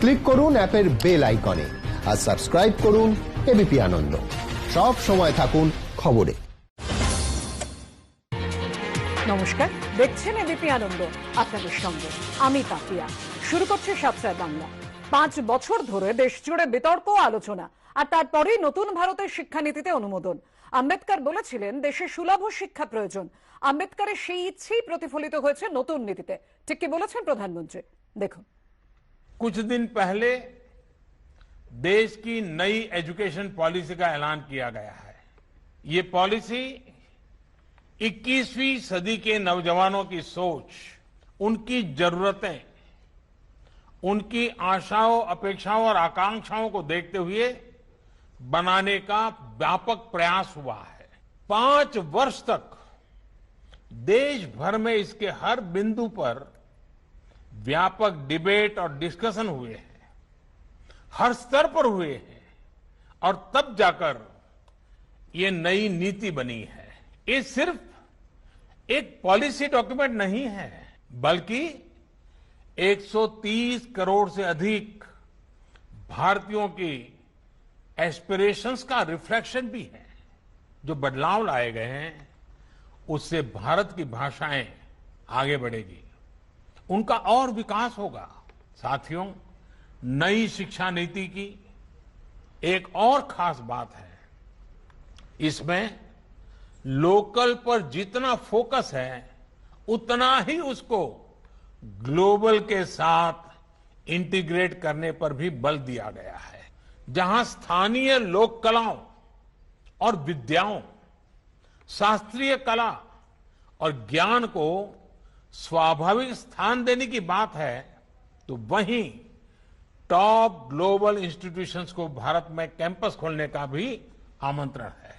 Click করুন অ্যাপের bell আইকনে আর সাবস্ক্রাইব করুন এবিপি আনন্দ। সব সময় থাকুন খবরে। নমস্কার, দেখছেন এবিপি আনন্দ, আপনাদের সঙ্গে আমি তাপিয়া। শুরু করছে সাতটায় বাংলা। 5 বছর ধরে দেশ জুড়ে বিতর্ক আলোচনা, আর তারপরেই নতুন ভারতের শিক্ষানীতিতে অনুমোদন। আম্বেদকর বলেছিলেন দেশে সুলভ শিক্ষা প্রয়োজন। আম্বেদকরের সেই ইচ্ছেই প্রতিফলিত হয়েছে নতুন নীতিতে। ঠিক কি বলেছেন প্রধানমন্ত্রী, দেখুন। कुछ दिन पहले देश की नई एजुकेशन पॉलिसी का ऐलान किया गया है। ये पॉलिसी 21वीं सदी के नौजवानों की सोच, उनकी जरूरतें, उनकी आशाओं, अपेक्षाओं और आकांक्षाओं को देखते हुए बनाने का व्यापक प्रयास हुआ है। 5 वर्ष तक देश भर में इसके हर बिंदु पर व्यापक डिबेट और डिस्कशन हुए हैं, हर स्तर पर हुए हैं, और तब जाकर ये नई नीति बनी है। ये सिर्फ एक पॉलिसी डॉक्यूमेंट नहीं है, बल्कि 130 करोड़ से अधिक भारतीयों की एस्पिरेशंस का रिफ्लेक्शन भी है। जो बदलाव लाए गए हैं उससे भारत की भाषाएं आगे बढ़ेगी, उनका और विकास होगा। साथियों, नई शिक्षा नीति की एक और खास बात है, इसमें लोकल पर जितना फोकस है उतना ही उसको ग्लोबल के साथ इंटीग्रेट करने पर भी बल दिया गया है। जहां स्थानीय लोक कलाओं और विद्याओं, शास्त्रीय कला और ज्ञान को स्वाभाविक स्थान देने की बात है, तो वहीं टॉप ग्लोबल इंस्टीट्यूशंस को भारत में कैंपस खोलने का भी आमंत्रण है।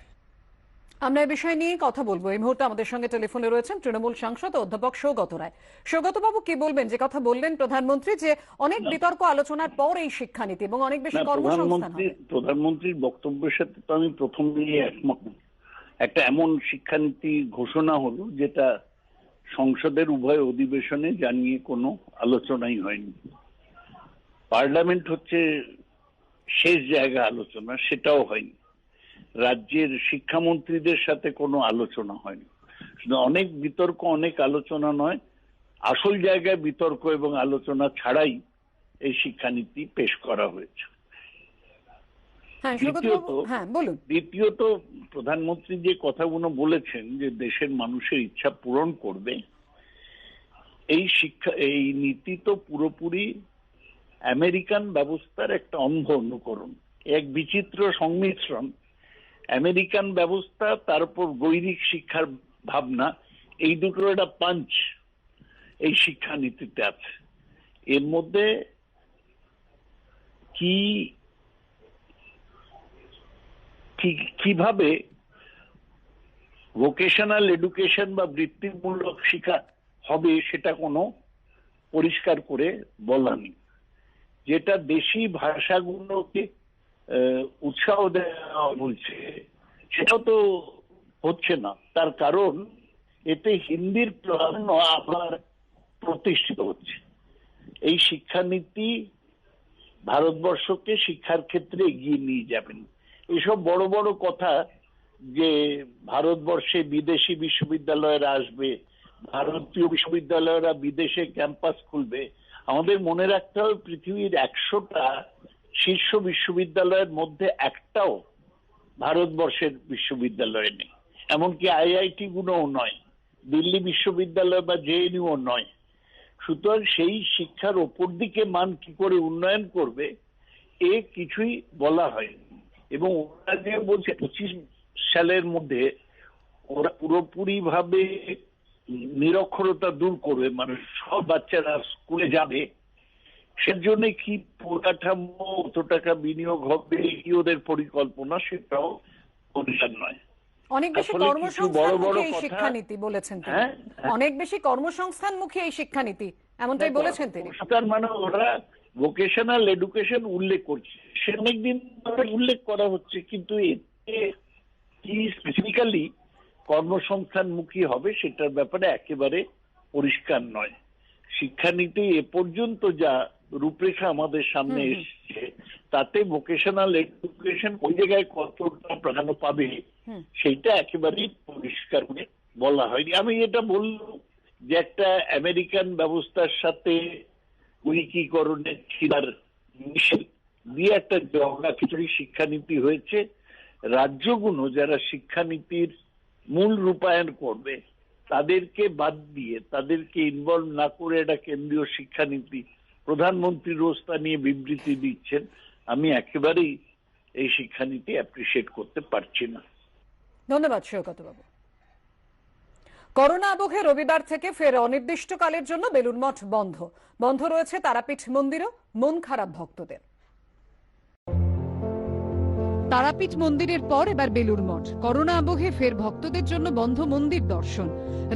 আমরা এই বিষয় নিয়ে কথা বলবো। এই মুহূর্তে আমাদের সঙ্গে টেলিফোনে রয়েছেন তৃণমূল সাংসদ অধ্যাপক সৌগত রায়। সৌগত বাবু, কি বলবেন যে কথা বললেন প্রধানমন্ত্রী, যে অনেক বিতর্ক আলোচনার পর এই শিক্ষানীতি এবং অনেক বেশি কর্মসংস্থান হবে? প্রধানমন্ত্রীর বক্তব্যের সাথে তো আমি প্রথম দিকে একমত। একটা এমন শিক্ষানীতি ঘোষণা হলো যেটা সংসদের উভয় অধিবেশনে জানিয়ে কোনো আলোচনাই হয়নি। পার্লামেন্ট হচ্ছে শেষ জায়গা আলোচনা, সেটাও হয়নি। রাজ্যের শিক্ষামন্ত্রীদের সাথে কোনো আলোচনা হয়নি। শুধু অনেক বিতর্ক, অনেক আলোচনা নয়, আসল জায়গায় বিতর্ক এবং আলোচনা ছাড়াই এই শিক্ষানীতি পেশ করা হয়েছে। দ্বিতীয়ত প্রধানমন্ত্রী যে কথাগুলো বলেছেন যে দেশের মানুষের ইচ্ছা পূরণ করবে, এই নীতি তো পুরোপুরি আমেরিকান ব্যবস্থার একটা অন্ধ অনুকরণ, এক বিচিত্র সংমিশ্রণ। আমেরিকান ব্যবস্থা, তার উপর গৈরিক শিক্ষার ভাবনা, এই দুটোর একটা পাঞ্চ এই শিক্ষানীতিতে আছে। এর মধ্যে কিভাবে ভোকেশনাল এডুকেশন বা বৃত্তিমূলক শিক্ষা হবে সেটা কোনো পরিষ্কার করে বলা নেই। যেটা দেশি ভাষাগুলোকে উৎসাহ দেওয়া বলছে, সেটাও তো হচ্ছে না। তার কারণ এতে হিন্দির প্রাধান্য আবার প্রতিষ্ঠিত হচ্ছে। এই শিক্ষানীতি ভারতবর্ষকে শিক্ষার ক্ষেত্রে এগিয়ে নিয়ে যাবেন। এসব বড় বড় কথা যে ভারতবর্ষে বিদেশি বিশ্ববিদ্যালয়রা আসবে, ভারতীয় বিশ্ববিদ্যালয়রা বিদেশে ক্যাম্পাস খুলবে, আমাদের মনে রাখতে হবে পৃথিবীর 100টা শীর্ষ বিশ্ববিদ্যালয়ের মধ্যে একটাও ভারতবর্ষের বিশ্ববিদ্যালয়ে নেই। এমনকি আইআইটি গুলোও নয়, দিল্লি বিশ্ববিদ্যালয় বা জেএনইউ নয়। সুতরাং সেই শিক্ষার ওপর দিকে মান কি করে উন্নয়ন করবে এ কিছুই বলা হয়নি। এবং ওরা যে বলছে 25 সালের মধ্যে ওরা পুরোপুরি ভাবে নিরক্ষরতা দূর করবে, মানে সব বাচ্চারা স্কুলে যাবে, সেজন্য কি পরিকাঠামো, কত টাকা বিনিয়োগ হবে, কি ওদের পরিকল্পনা, সেটাও পরিষ্কার নয়। অনেক বেশি কর্মসংস্থানমুখী এই শিক্ষানীতি বলেছেন তিনি। অনেক বেশি কর্মসংস্থানমুখী এই শিক্ষানীতি, এমনটাই বলেছেন তিনি। তার মানে ওরা ভোকেশনাল এডুকেশন উল্লেখ করছে, সে অনেকদিন ধরে উল্লেখ করা হচ্ছে, কিন্তু এতে কি স্পেসিফিক্যালি কর্মসংস্থানমুখী হবে সেটার ব্যাপারে একেবারে পরিষ্কার নয়। শিক্ষানীতি এ পর্যন্ত যা রূপরেখা আমাদের সামনে এসছে, তাতে ভোকেশনাল এডুকেশন ওই জায়গায় কতটা প্রাধান্য পাবে সেইটা একেবারেই পরিষ্কার করে বলা হয়নি। আমি এটা বললাম যে একটা আমেরিকান ব্যবস্থার সাথে উইকিকরণের ছিলার মিশেল দিয়ে একটা জগা খিচুড়ি শিক্ষানীতি হয়েছে। রাজ্যগুলো যারা শিক্ষানীতির মূল রূপায়ণ করবে তাদেরকে বাদ দিয়ে, তাদেরকে ইনভলভ না করে একটা কেন্দ্রীয় শিক্ষানীতি, প্রধানমন্ত্রী রোজ তা নিয়ে বিবৃতি দিচ্ছেন। আমি একেবারেই এই শিক্ষানীতি অ্যাপ্রিসিয়েট করতে পারছি না। ধন্যবাদ সৈকত বাবু। করোনা আবহে রবিবার থেকে ফের অনির্দিষ্টকালের জন্য বেলুড় মঠ বন্ধ রয়েছে তারাপীঠ মন্দিরও। মন খারাপ ভক্তদের। তারাপীঠ মন্দিরের পর এবার বেলুড় মঠ। করোনা আবহে ফের ভক্তদের জন্য বন্ধ মন্দির দর্শন।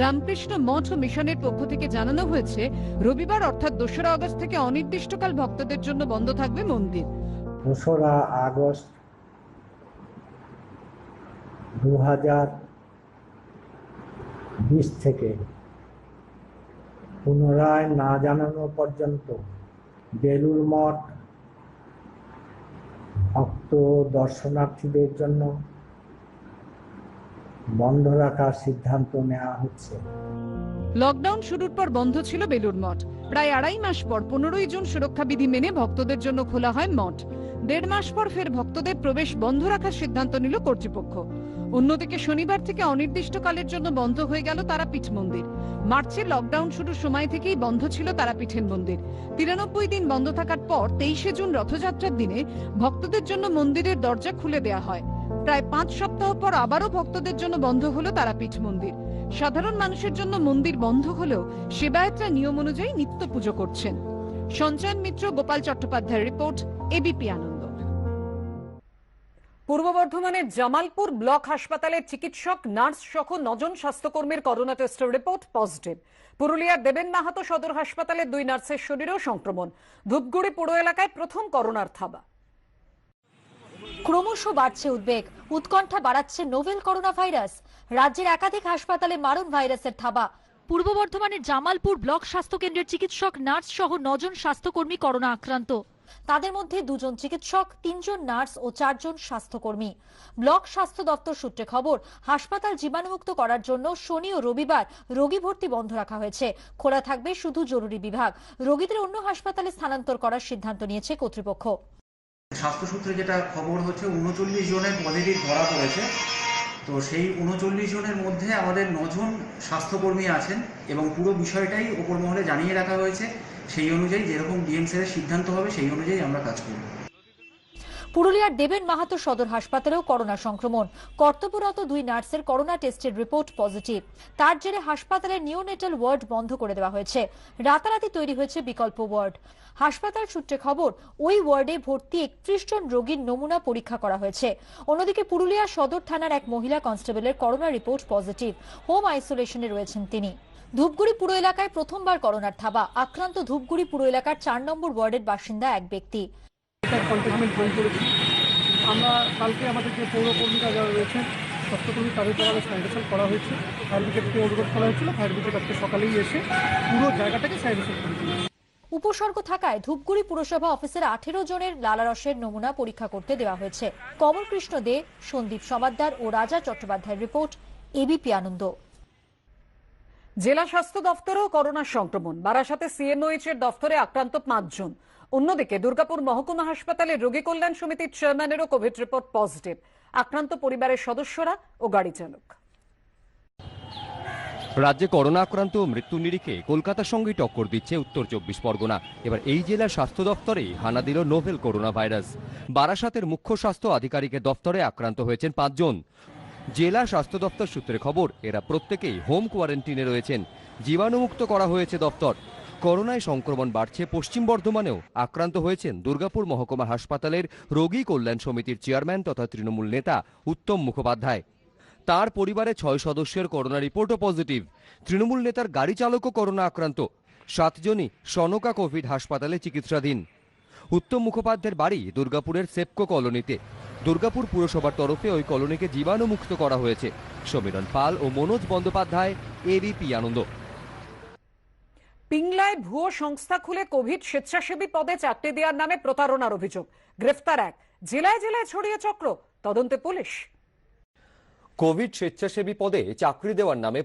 রামকৃষ্ণ মঠ ও মিশনের পক্ষ থেকে জানানো হয়েছে, রবিবার অর্থাৎ 2রা আগস্ট থেকে অনির্দিষ্টকাল ভক্তদের জন্য বন্ধ থাকবে মন্দির। 2রা আগস্ট 2020 থেকে পুনরায় না জানানো পর্যন্ত বেলুড় মঠ ভক্ত দর্শনার্থীদের জন্য বন্ধ রাখার সিদ্ধান্ত নেওয়া হচ্ছে। লকডাউন শুরুর পর বন্ধ ছিল বেলুড় মঠ। প্রায় 2.5 মাস পর 15ই জুন সুরক্ষা বিধি মেনে ভক্তদের জন্য খোলা হয় মঠ। 1.5 মাস পর ফের ভক্তদের প্রবেশ বন্ধ রাখার সিদ্ধান্ত নিল কর্তৃপক্ষ। অন্যদিকে শনিবার থেকে অনির্দিষ্টকালের জন্য বন্ধ হয়ে গেল তারাপীঠ মন্দির। মার্চে লকডাউন শুরুর সময় থেকেই বন্ধ ছিল তারাপীঠের মন্দির। 93 দিন বন্ধ থাকার পর 23শে জুন রথযাত্রার দিনে ভক্তদের জন্য মন্দিরের দরজা খুলে দেওয়া হয়। প্রায় 5 সপ্তাহ পর আবারও ভক্তদের জন্য বন্ধ হলো তারাপীঠ মন্দির। সাধারণ মানুষের জন্য মন্দির বন্ধ হলেও সেবায়েতরা নিয়ম অনুযায়ী নিত্য পুজো করছেন। সঞ্চয়ন মিত্র, গোপাল চট্টোপাধ্যায়ের রিপোর্ট, এবিপি আনন্দ। পূর্ব বর্ধমানের জামালপুর ব্লক হাসপাতালের চিকিৎসক, নার্স সহ 9 জন স্বাস্থ্যকর্মীর করোনা টেস্টের রিপোর্ট পজিটিভ। পুরুলিয়ার দেবেন মাহাতো সদর হাসপাতালের 2 নার্সের শরীরেও সংক্রমণ। ধূপগুড়ি পুর এলাকায় প্রথম করোনার থাবা। ক্রমশ বাড়ছে উদ্বেগ, উৎকণ্ঠা বাড়াচ্ছে নোভেল করোনা ভাইরাস। রাজ্যের একাধিক হাসপাতালে মারণ ভাইরাসের থাবা। পূর্ব বর্ধমানের জামালপুর ব্লক স্বাস্থ্য কেন্দ্রের চিকিৎসক, নার্স সহ 9 জন স্বাস্থ্যকর্মী করোনা আক্রান্ত। তাদের মধ্যে 2 জন চিকিৎসক, 3 জন নার্স ও 4 জন স্বাস্থ্যকর্মী। ব্লক স্বাস্থ্য দপ্তর সূত্রে খবর, হাসপাতাল জীবাণুমুক্ত করার জন্য শনি ও রবিবার রোগী ভর্তি বন্ধ রাখা হয়েছে। খোলা থাকবে শুধু জরুরি বিভাগ। রোগীদের অন্য হাসপাতালে স্থানান্তর করার সিদ্ধান্ত নিয়েছে কর্তৃপক্ষ। স্বাস্থ্য সূত্রে যেটা খবর হচ্ছে 39 জনের পজিটিভ ধরা পড়েছে। তো সেই 39 জনের মধ্যে আমাদের 9 জন স্বাস্থ্যকর্মী আছেন এবং পুরো বিষয়টাই ওপর মহলে জানিয়ে রাখা হয়েছে। সেই অনুযায়ী যেরকম ডিএমসির সিদ্ধান্ত হবে সেই অনুযায়ী আমরা কাজ করব। পুরুলিয়ার দেবেন মাহাতো সদর হাসপাতালেও করোনা সংক্রমণ। কর্তব্যরত 2 নার্সের করোনা টেস্টের রিপোর্ট পজিটিভ। তার জেরে হাসপাতালের নিওনেটাল ওয়ার্ড বন্ধ করে দেওয়া হয়েছে। রাতারাতি তৈরি হয়েছে বিকল্প ওয়ার্ড। হাসপাতাল সূত্রে খবর, ওই ওয়ার্ডে ভর্তি 31 জন রোগীর নমুনা পরীক্ষা করা হয়েছে। অন্যদিকে পুরুলিয়া সদর থানার এক মহিলা কনস্টেবলের করোনা রিপোর্ট পজিটিভ। হোম আইসোলেশনে রয়েছেন তিনি। ধূপগুড়ি পুর এলাকায় প্রথমবার করোনার থাবা। আক্রান্ত ধূপগুড়ি পুর এলাকার 4 নম্বর ওয়ার্ডের বাসিন্দা এক ব্যক্তি। কন্টেনমেন্ট জোন করেছি আমরা। কালকে আমাদের যে পৌরকর্মীরা যারা রয়েছেন, স্বাস্থ্যকর্মী, তাদের দ্বারা স্যানিটেশন করা হয়েছে। ফায়ার ব্রিগেডকে অনুরোধ করা হয়েছিল, ফায়ার ব্রিগেড আজকে সকালেই এসে পুরো জায়গাটাকে স্যানিটেশন করেছিল। উপসর্গ থাকায় ধূপগুড়ি পুরসভা অফিসের 18 জনের লালারসের নমুনা পরীক্ষা করতে দেওয়া হয়েছে। কমল কৃষ্ণ দে, সন্দীপ সমাদ্দার ও রাজা চট্টোপাধ্যায়ের রিপোর্ট, এবিপি আনন্দ। জেলা স্বাস্থ্য দফতরেও করোনা সংক্রমণ। বারাসাতে সিএমওএইচ এর দফতরে আক্রান্ত 5 জন। অন্যদিকে দুর্গাপুর মহকুমা হাসপাতালে রোগী কল্যাণ সমিতির চেয়ারম্যানেরও কোভিড রিপোর্ট পজিটিভ। আক্রান্ত পরিবারের সদস্যরা ও গাড়ি চালক। রাজ্যে করোনা আক্রান্ত ও মৃত্যু নিরিখে কলকাতার সঙ্গে টক্কর দিচ্ছে উত্তর 24 পরগনা। এবার এই জেলার স্বাস্থ্য দপ্তরে হানা দিল নোভেল করোনা ভাইরাস। বারাসাতের মুখ্য স্বাস্থ্য আধিকারিকের দপ্তরে আক্রান্ত হয়েছেন 5 জন। জেলা স্বাস্থ্য দপ্তর সূত্রে খবর, এরা প্রত্যেকেই হোম কোয়ারেন্টিনে রয়েছেন। জীবাণুমুক্ত করা হয়েছে দপ্তর। করোনায় সংক্রমণ বাড়ছে পশ্চিম বর্ধমানেও। আক্রান্ত হয়েছেন দুর্গাপুর মহকুমা হাসপাতালের রোগী কল্যাণ সমিতির চেয়ারম্যান তথা তৃণমূল নেতা উত্তম মুখোপাধ্যায়। তার পরিবারে 6 সদস্যের করোনা রিপোর্টও পজিটিভ। তৃণমূল নেতার গাড়ি চালকও করোনা আক্রান্ত। 7 জনই সনকা কোভিড হাসপাতালে চিকিৎসাধীন। উত্তম মুখোপাধ্যায়ের বাড়ি দুর্গাপুরের সেপকো কলোনিতে। দুর্গাপুর পুরসভার তরফে ওই কলোনিকে জীবাণুমুক্ত করা হয়েছে। সমীরণ পাল ও মনোজ বন্দ্যোপাধ্যায়, এবিপি আনন্দ। পিংলায় ভুয়ো সংস্থা খুলে কোভিড স্বেচ্ছাসেবী পদে চাকরি দেওয়ার নামে প্রতারণার অভিযোগ। গ্রেফতার এক। জেলায় জেলায় ছড়িয়ে চক্র, তদন্তে পুলিশ। কোভিড স্বেচ্ছাসেবী পদে চাকরি দেওয়ার নামে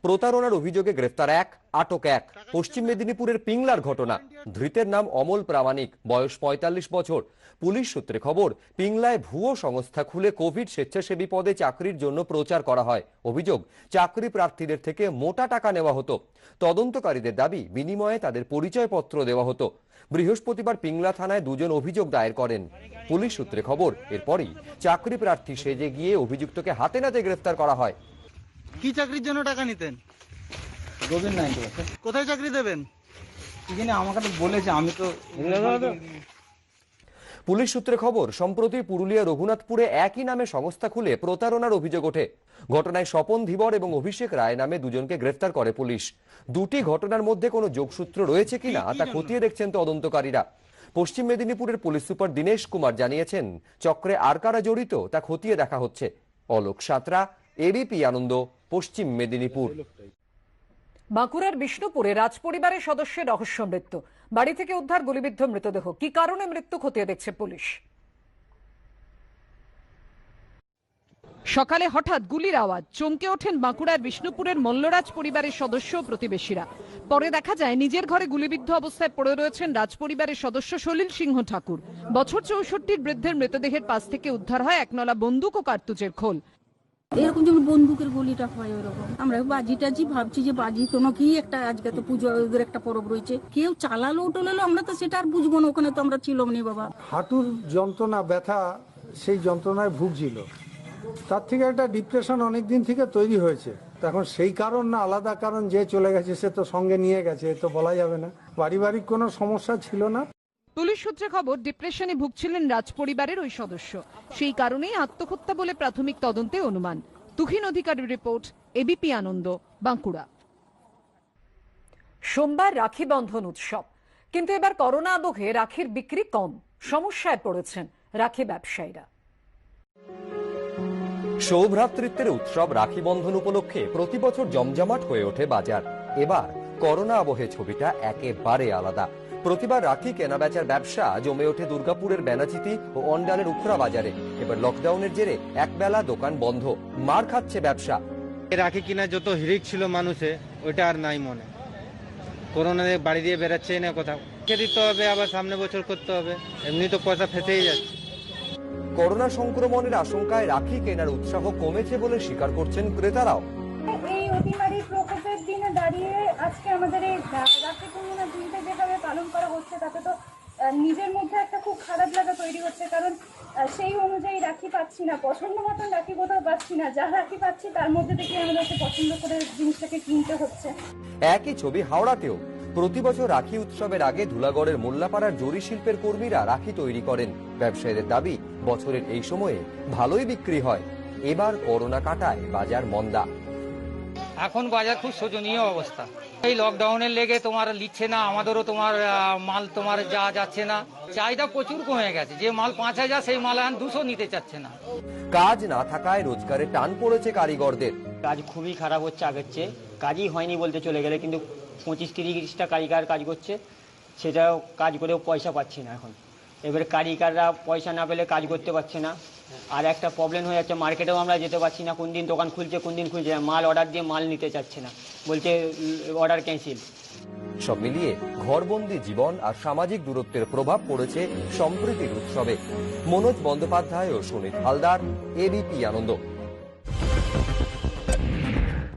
প্রতারণার অভিযোগে গ্রেফতার এক, আটক এক। পশ্চিম মেদিনীপুরের পিংলার ঘটনা। ধৃতের নাম অমল প্রামাণিক, বয়স ৪৫ বছর। পুলিশ সূত্রে খবর, পিংলায় ভুয়ো সংস্থা খুলে কোভিড স্বেচ্ছাসেবী পদে চাকরির জন্য প্রচার করা হয়। অভিযোগ, চাকরি প্রার্থীদের থেকে মোটা টাকা নেওয়া হতো। তদন্তকারীদের দাবি, বিনিময়ে তাদের পরিচয়পত্র দেওয়া হতো। বৃহস্পতিবার পিংলা থানায় দুজন অভিযোগ দায়ের করেন। পুলিশ সূত্রে খবর, এরপরই চাকরি প্রার্থী সেজে গিয়ে অভিযুক্তকে হাতে নাতে গ্রেফতার করা হয়। কি চাকরির জন্য টাকা নিতেন? কোথায় চাকরি দেবেন? আমাকে তো বলেছে, আমি তো। পুলিশ সূত্রে খবর, সম্প্রতি পুরুলিয়া রঘুনাথপুরে একই নামে সংস্থা খুলে প্রতারণার অভিযোগ ওঠে। ঘটনায় স্বপন ধীবর এবং অভিষেক রায় নামে দুজনকে গ্রেফতার করে পুলিশ। দুটি ঘটনার মধ্যে কোনো যোগসূত্র রয়েছে কিনা তা খতিয়ে দেখছেন তদন্তকারীরা। পশ্চিম মেদিনীপুরের পুলিশ সুপার দীনেশ কুমার জানিয়েছেন, চক্রে আর কারা জড়িত তা খতিয়ে দেখা হচ্ছে। অলোক সাঁতরা, এবিপি আনন্দ, পশ্চিম মেদিনীপুর। বাঁকুড়ার বিষ্ণুপুরে রাজপরিবারের সদস্যের রহস্য মৃত্যু। বাড়ি থেকে উদ্ধার গুলিবিদ্ধ মৃতদেহ। কি কারণে মৃত্যু খতিয়ে দেখছে পুলিশ। সকালে হঠাৎ গুলির আওয়াজ, চমকে ওঠেন বাঁকুড়ার বিষ্ণুপুরের মল্লরাজ পরিবারের সদস্য ও প্রতিবেশীরা। পরে দেখা যায় নিজের ঘরে গুলিবিদ্ধ অবস্থায় পড়ে রয়েছেন রাজপরিবারের সদস্য সলিল সিংহ ঠাকুর। বছর ৬৪ বৃদ্ধের মৃতদেহের পাশ থেকে উদ্ধার হয় একনলা বন্দুক ও কার্তুজের খোল। এরকম যেমন বন্দুকের গুলিটা হয় ওরকম। আমরা বাজি টাজি ভাবছি যে বাজি কোনো কি একটা, আজকে তো পুজো ওদের একটা পরব রয়েছে, কেউ চালালো টোলালো, আমরা তো সেটা আর বুঝবো না, ওখানে তো আমরা ছিলাম নি বাবা। হাঁটুর যন্ত্রণা, ব্যথা, সেই যন্ত্রণায় ভুগছিল। তার থেকে একটা ডিপ্রেশন অনেক দিন থেকে তৈরি হয়েছে। এখন সেই কারণ না আলাদা কারণ, যে চলে গেছে সে তো সঙ্গে নিয়ে গেছে, এ তো বলা যাবে না। পারিবারিক কোনো সমস্যা ছিল না। পুলিশ সূত্রে খবর, ডিপ্রেশনে ভুগছিলেন রাজপরিবারের ওই সদস্য। সেই কারণেই আত্মহত্যা বলে প্রাথমিক তদন্তে অনুমান। তুহিন অধিকারীর রিপোর্ট, এবিপি আনন্দ, বাঁকুড়া। সোমবার রাখি বন্ধন উৎসব, কিন্তু এবার করোনা আবহে রাখির বিক্রি কম। সমস্যায় পড়েছেন রাখি ব্যবসায়ীরা। সৌভ্রাতৃত্বের উৎসব রাখি বন্ধন উপলক্ষে প্রতি বছর জমজমাট হয়ে ওঠে বাজার। এবার করোনা আবহে ছবিটা একেবারে আলাদা। প্রতিবার রাখি কেনাবেচার ব্যবসা জমে ওঠে দুর্গাপুরের বেনাচিতি ও অন্ডালের উখরা বাজারে। এবার লকডাউনের জেরে একবেলা দোকান বন্ধ, মার খাচ্ছে ব্যবসা। রাখি কিনা যত হিড়িক ছিল মানুষে, ওইটা আর নাই মনে। করোনা বাড়ি দিয়ে বেরাচ্ছে না কোথাও, কে দিতে হবে, আবার সামনে বছর করতে হবে, এমনি তো পয়সা ফেসেই যাচ্ছে। করোনা সংক্রমণের আশঙ্কায় রাখি কেনার উৎসাহ কমেছে বলে স্বীকার করছেন ক্রেতারাও। এই অতিমারী প্রকোপের দিনে দাঁড়িয়ে আজকে আমাদের এই রাখি পূর্ণিমা দিনটা যেভাবে পালন করা হচ্ছে, তাতে তো নিজের মধ্যে একটা খুব খারাপ লাগা তৈরি হচ্ছে। কারণ সেই অনুযায়ী রাখি পাচ্ছি না, পছন্দ মতন রাখি কোথাও পাচ্ছি না। যা রাখি পাচ্ছি তার মধ্যে থেকে আমাদেরকে পছন্দ করে জিনিসটাকে কিনতে হচ্ছে। একই ছবি হাওড়াতেও। প্রতি বছর রাখি উৎসবের আগে ধুলাগড়ের মোল্লাপাড়ার জরি শিল্পের কর্মীরা রাখি তৈরি করেন। ব্যবসায়ীদের দাবি, বছরের এই সময়ে ভালোই বিক্রি হয়। এবার করোনা কাটায় বাজার মন্দা। এখন বাজার খুব শোচনীয় অবস্থা। এই লকডাউনের লেগে তোমার লিখছে না, আমাদেরও তোমার মাল তোমার যা যাচ্ছে না। চাহিদা প্রচুর কমে গেছে। যে মাল ৫,০০০ সেই মাল এখন ২০০ নিতে চাচ্ছে না। কাজ না থাকায় রোজগারে টান পড়েছে কারিগরদের। কাজ খুবই খারাপ হচ্ছে আগের চেয়ে, কাজই হয়নি বলতে চলে গেলে। কিন্তু ২৫-৩০টা কারিগর কাজ করছে, সেটাও কাজ করেও পয়সা পাচ্ছি না এখন। এবারে কারিগররা পয়সা না পেলে কাজ করতে পারছে না। আর একটা প্রবলেম হয়ে যাচ্ছে, মার্কেটেও আমরা যেতে পারছি না। কোন দিন দোকান খুলছে, কোন দিন খুলছে না। মাল অর্ডার দিয়ে মাল নিতে চাচ্ছে না, বলছে অর্ডার ক্যান্সেল। সব মিলিয়ে ঘরবন্দি জীবন আর সামাজিক দূরত্বের প্রভাব পড়েছে সম্প্রীতির উৎসবে। মনোজ বন্দ্যোপাধ্যায় ও সুনীত হালদার, এবিপি আনন্দ।